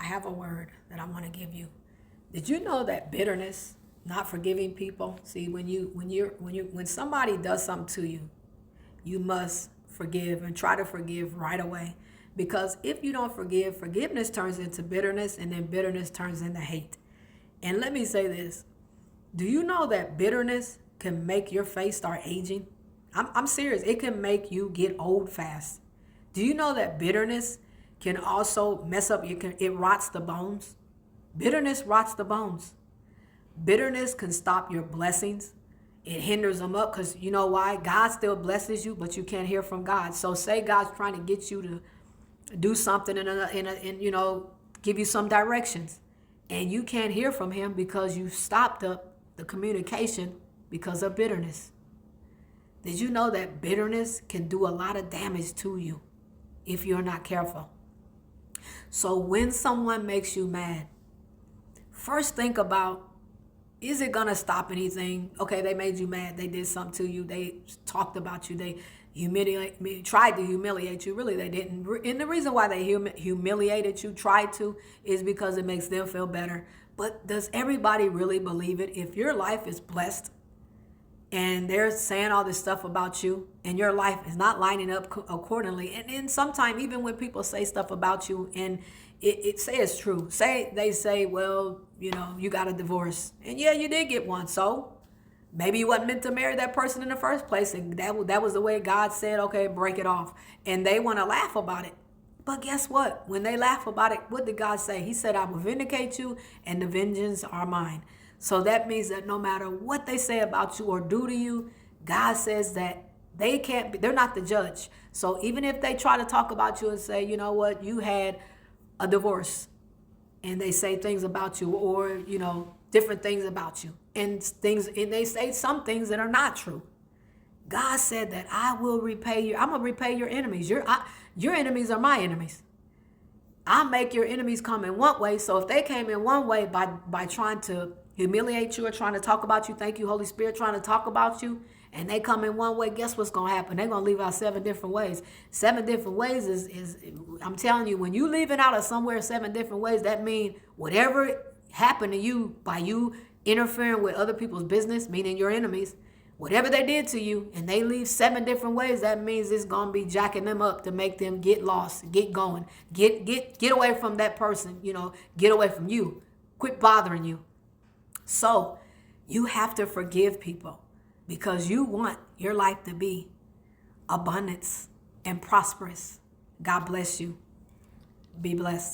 I have a word that I want to give you. Did you know that bitterness, not forgiving people? See, when somebody does something to you, you must forgive and try to forgive right away. Because if you don't forgive, forgiveness turns into bitterness, and then bitterness turns into hate. And let me say this. Do you know that bitterness can make your face start aging? I'm serious. It can make you get old fast. Do you know that bitterness can also mess up, it rots the bones? Bitterness rots the bones. Bitterness can stop your blessings. It hinders them up because you know why? God still blesses you, but you can't hear from God. So say God's trying to get you to do something and give you some directions, and you can't hear from him because you stopped the communication because of bitterness. Did you know that bitterness can do a lot of damage to you if you're not careful? So when someone makes you mad, first think about, is it going to stop anything? Okay, they made you mad. They did something to you. They talked about you. They tried to humiliate you. Really, they didn't. And the reason why they humiliated you, tried to, is because it makes them feel better. But does everybody really believe it? If your life is blessed and they're saying all this stuff about you and your life is not lining up accordingly, and then sometimes even when people say stuff about you and it say it's true, they say, well, you got a divorce, and yeah, you did get one, so maybe you wasn't meant to marry that person in the first place, and that was the way God said, okay, break it off, and they want to laugh about it. But guess what? When they laugh about it, what did God say? He said, I will vindicate you, and the vengeance are mine. So that means that no matter what they say about you or do to you, God says that they're not the judge. So even if they try to talk about you and say, you know what, you had a divorce, and they say things about you, or different things about you, and they say some things that are not true. God said that I'm gonna repay your enemies. Your enemies are my enemies. I make your enemies come in one way. So if they came in one way by trying to humiliate you or trying to talk about you, thank you, Holy Spirit, trying to talk about you, and they come in one way, guess what's going to happen? They're going to leave out 7 different ways. 7 different ways is I'm telling you, when you leaving out of somewhere 7 different ways, that means whatever happened to you by you interfering with other people's business, meaning your enemies, whatever they did to you, and they leave 7 different ways, that means it's going to be jacking them up to make them get lost, get going, get away from that person, get away from you, quit bothering you. So you have to forgive people because you want your life to be abundance and prosperous. God bless you. Be blessed.